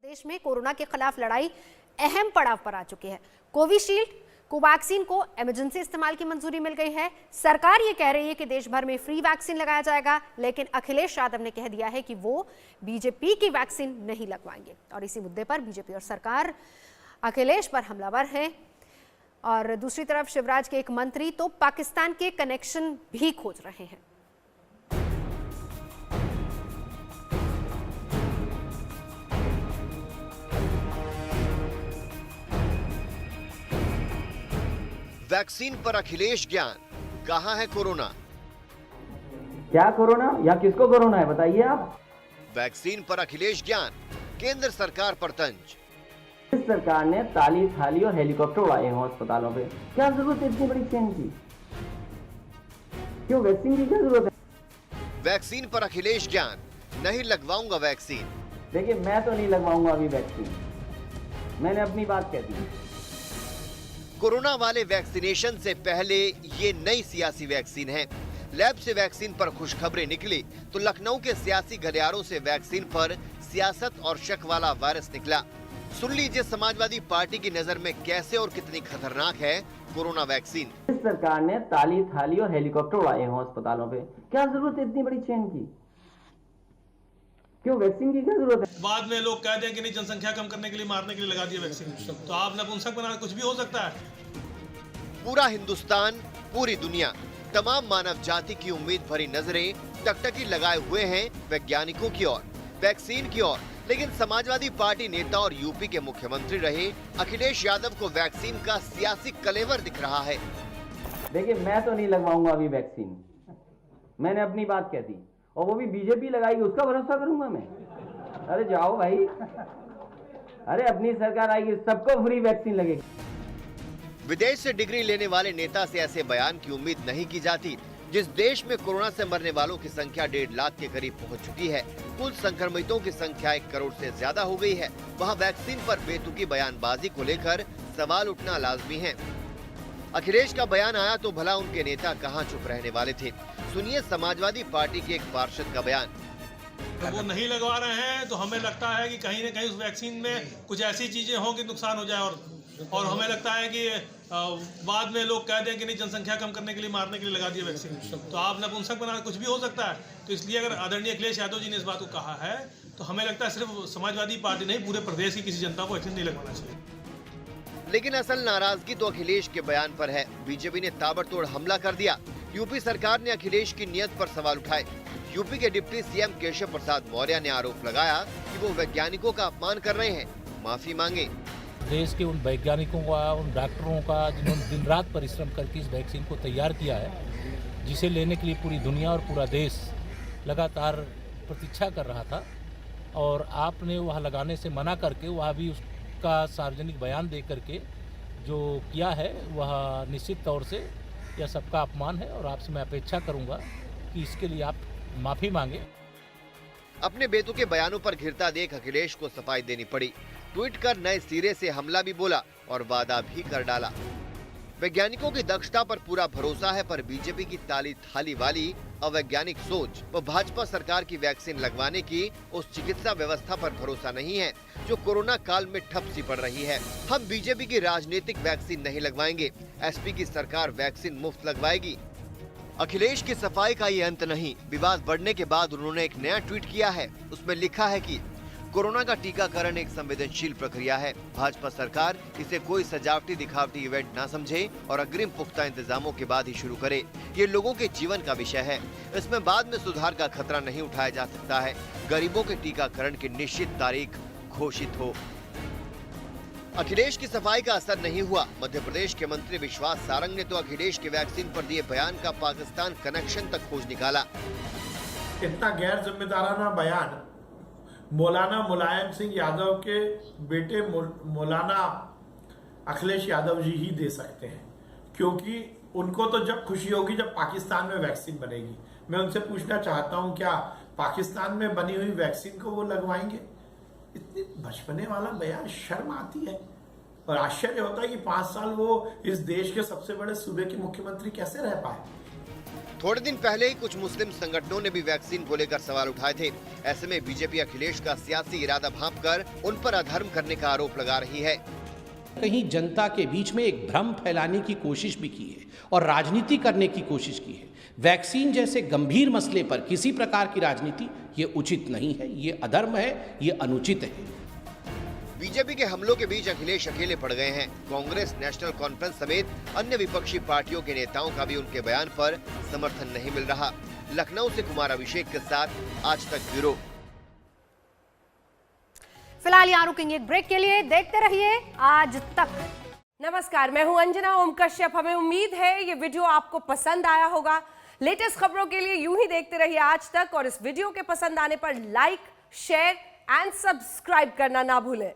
देश में कोरोना के खिलाफ लड़ाई अहम पड़ाव पर आ चुकी है। कोविशील्ड कोवैक्सीन को इमरजेंसी इस्तेमाल की मंजूरी मिल गई है। सरकार ये कह रही है कि देश भर में फ्री वैक्सीन लगाया जाएगा, लेकिन अखिलेश यादव ने कह दिया है कि वो बीजेपी की वैक्सीन नहीं लगवाएंगे। और इसी मुद्दे पर बीजेपी और सरकार अखिलेश पर हमलावर है। और दूसरी तरफ शिवराज के एक मंत्री तो पाकिस्तान के कनेक्शन भी खोज रहे हैं। वैक्सीन पर अखिलेश ज्ञान, कहां है कोरोना? क्या कोरोना या किसको कोरोना है बताइए आप। वैक्सीन पर अखिलेश ज्ञान, केंद्र सरकार पर तंज। इस सरकार ने ताली थाली और हेलीकॉप्टर उड़ाए हैं अस्पतालों पे, क्या जरूरत है इतनी बड़ी चेन की? क्यों वैक्सीन की क्या जरूरत है? वैक्सीन पर अखिलेश ज्ञान, नहीं लगवाऊंगा वैक्सीन। देखिए मैं तो नहीं लगवाऊंगा अभी वैक्सीन, मैंने अपनी बात कह दी। कोरोना वाले वैक्सीनेशन से पहले ये नई सियासी वैक्सीन है। लैब से वैक्सीन पर खुशखबरें निकली तो लखनऊ के सियासी गलियारों से वैक्सीन पर सियासत और शक वाला वायरस निकला। सुन लीजिए समाजवादी पार्टी की नजर में कैसे और कितनी खतरनाक है कोरोना वैक्सीन। इस सरकार ने ताली थाली और हेलीकॉप्टर उड़ाए हैं अस्पतालों पे, क्या जरूरत है इतनी बड़ी चेन की? क्यों वैक्सीन की क्या जरूरत है? बाद में लोग कह दें कि नहीं जनसंख्या कम करने के लिए, मारने के लिए लगा दिया वैक्सीन, तो आप नपुंसक बना, कुछ भी हो सकता है। पूरा हिंदुस्तान, पूरी दुनिया, तमाम मानव जाति की उम्मीद भरी नजरें टकटकी लगाए हुए हैं वैज्ञानिकों की ओर, वैक्सीन की ओर। लेकिन समाजवादी पार्टी नेता और यूपी के मुख्यमंत्री रहे अखिलेश यादव को वैक्सीन का सियासी कलेवर दिख रहा है। देखिए मैं तो नहीं लगवाऊंगा अभी वैक्सीन, मैंने अपनी बात कह दी। और वो भी बीजेपी लगाएगी उसका भरोसा करूंगा मैं? अरे जाओ भाई, अरे अपनी सरकार आएगी सबको फ्री वैक्सीन लगेगी। विदेश से डिग्री लेने वाले नेता से ऐसे बयान की उम्मीद नहीं की जाती। जिस देश में कोरोना से मरने वालों की संख्या 1.5 लाख के करीब पहुंच चुकी है, कुल संक्रमितों की संख्या 1 करोड़ से ज्यादा हो गई है, वहां वैक्सीन पर बेतुकी बयानबाजी को लेकर सवाल उठना लाजमी है। अखिलेश का बयान आया तो भला उनके नेता कहां चुप रहने वाले थे। सुनिए समाजवादी पार्टी के एक पार्षद का बयान। तो वो नहीं लगवा रहे हैं तो हमें लगता है कि कहीं न कहीं उस वैक्सीन में कुछ ऐसी चीजें हों कि नुकसान हो जाए, और हमें लगता है कि बाद में लोग कह दें कि नहीं जनसंख्या कम करने के लिए, मारने के लिए लगा दिया वैक्सीन, तो आप नपुंसक बना, कुछ भी हो सकता है। तो इसलिए अगर आदरणीय अखिलेश यादव जी ने इस बात को कहा है तो हमें लगता है सिर्फ समाजवादी पार्टी नहीं, पूरे प्रदेश की किसी जनता को वैक्सीन नहीं लगवाना चाहिए। लेकिन असल नाराजगी तो अखिलेश के बयान पर है। बीजेपी ने ताबड़तोड़ हमला कर दिया। यूपी सरकार ने अखिलेश की नीयत पर सवाल उठाए। यूपी के डिप्टी सीएम केशव प्रसाद मौर्य ने आरोप लगाया कि वो वैज्ञानिकों का अपमान कर रहे हैं, माफी मांगे। देश के उन वैज्ञानिकों का, उन डॉक्टरों का जिन्होंने दिन रात परिश्रम करके इस वैक्सीन को तैयार किया है, जिसे लेने के लिए पूरी दुनिया और पूरा देश लगातार प्रतीक्षा कर रहा था, और आपने वह लगाने से मना करके वह भी उसका सार्वजनिक बयान दे करके जो किया है वह निश्चित तौर से यह सबका अपमान है। और आपसे मैं अपेक्षा करूंगा कि इसके लिए आप माफ़ी मांगे। अपने बेतुके बयानों पर घिरता देख अखिलेश को सफाई देनी पड़ी। ट्वीट कर नए सिरे से हमला भी बोला और वादा भी कर डाला। वैज्ञानिकों की दक्षता पर पूरा भरोसा है, पर बीजेपी की ताली थाली वाली अवैज्ञानिक सोच व भाजपा सरकार की वैक्सीन लगवाने की उस चिकित्सा व्यवस्था पर भरोसा नहीं है जो कोरोना काल में ठप सी पड़ रही है। हम बीजेपी की राजनीतिक वैक्सीन नहीं लगवाएंगे, एसपी की सरकार वैक्सीन मुफ्त लगवाएगी। अखिलेश की सफाई का ये अंत नहीं। विवाद बढ़ने के बाद उन्होंने एक नया ट्वीट किया है। उसमें लिखा है कि कोरोना का टीकाकरण एक संवेदनशील प्रक्रिया है। भाजपा सरकार इसे कोई सजावटी दिखावटी इवेंट ना समझे और अग्रिम पुख्ता इंतजामों के बाद ही शुरू करे। ये लोगों के जीवन का विषय है, इसमें बाद में सुधार का खतरा नहीं उठाया जा सकता है। गरीबों के टीकाकरण की निश्चित तारीख घोषित हो। अखिलेश की सफाई का असर नहीं हुआ। मध्य प्रदेश के मंत्री विश्वास सारंग ने तो अखिलेश के वैक्सीन पर दिए बयान का पाकिस्तान कनेक्शन तक खोज निकाला। इतना गैर जिम्मेदाराना बयान मौलाना मुलायम सिंह यादव के बेटे मौलाना अखिलेश यादव जी ही दे सकते हैं, क्योंकि उनको तो जब खुशी होगी जब पाकिस्तान में वैक्सीन बनेगी। मैं उनसे पूछना चाहता हूं, क्या पाकिस्तान में बनी हुई वैक्सीन को वो लगवाएंगे? इतनी बचपने वाला बयान, शर्म आती है। और आश्चर्य होता है कि 5 साल वो इस देश के सबसे बड़े सूबे के मुख्यमंत्री कैसे रह पाए। थोड़े दिन पहले ही कुछ मुस्लिम संगठनों ने भी वैक्सीन को लेकर सवाल उठाए थे। ऐसे में बीजेपी अखिलेश का सियासी इरादा भांपकर उन पर अधर्म करने का आरोप लगा रही है। कहीं जनता के बीच में एक भ्रम फैलाने की कोशिश भी की है और राजनीति करने की कोशिश की है। वैक्सीन जैसे गंभीर मसले पर किसी प्रकार की राजनीति ये उचित नहीं है, ये अधर्म है, ये अनुचित है। बीजेपी के हमलों के बीच अखिलेश अकेले पड़ गए हैं। कांग्रेस नेशनल कॉन्फ्रेंस समेत अन्य विपक्षी पार्टियों के नेताओं का भी उनके बयान पर समर्थन नहीं मिल रहा। लखनऊ से कुमार अभिषेक के साथ आज तक ब्यूरो। फिलहाल यहाँ रुकेंगे एक ब्रेक के लिए, देखते रहिए आज तक। नमस्कार, मैं हूं अंजना ओम कश्यप। हमें उम्मीद है ये वीडियो आपको पसंद आया होगा। लेटेस्ट खबरों के लिए यूं ही देखते रहिए आज तक और इस वीडियो के पसंद आने पर लाइक, शेयर एंड सब्सक्राइब करना ना भूलें।